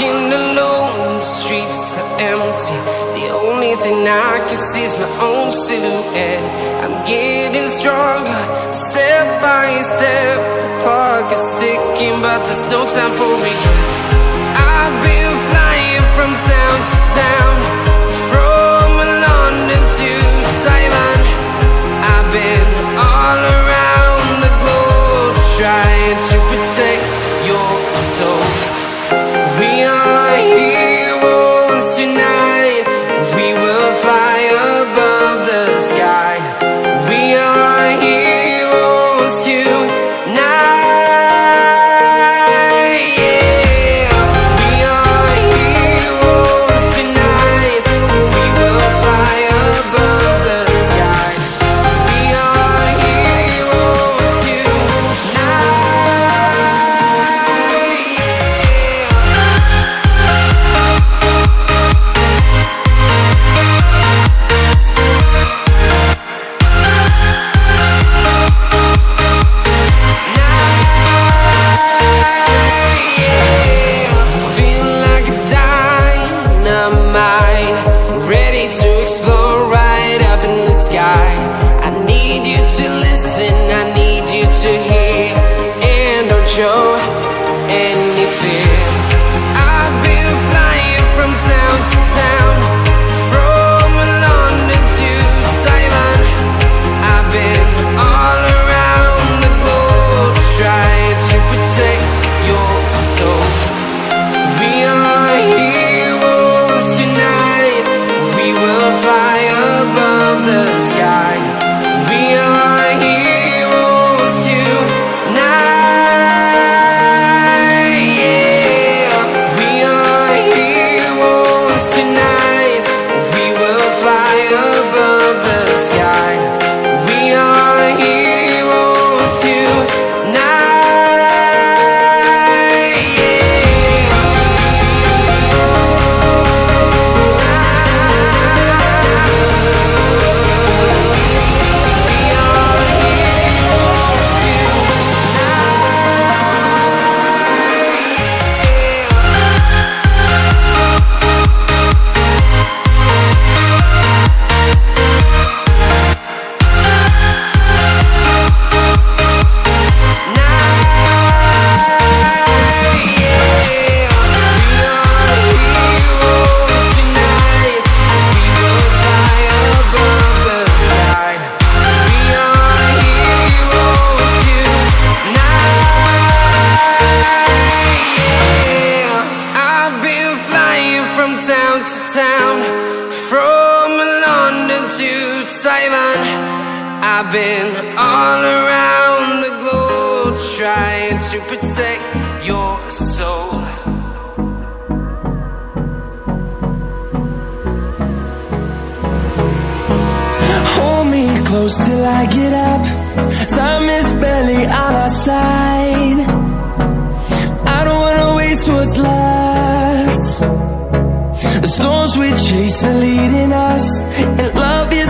walking alone, the streets are empty. The only thing I can see is my own silhouette. I'm getting stronger, step by step. The clock is ticking, but there's no time for regrets. I've been flying from town to town, from London to Taiwan. I've been all around the globe, trying to protect your soul. We are heroes tonight. We will fly above the sky. We are heroes tonight. Yeah. We are heroes tonight. We will fly above the sky. We are heroes tonight. I need you to hear and don't show any fear. I've been flying from town to town, from London to Taiwan. I've been all around the globe, trying to protect your soul. We are heroes tonight. We will fly above the sky. We are heroes tonight. Yeah. We are heroes tonight. We will fly above the sky. We are heroes tonight. Town to town, from London to Taiwan. I've been all around the globe, trying to protect your soul. Hold me close till I get up. Time is barely on our side. I don't wanna waste what's left. The storms we chase are leading us, and love is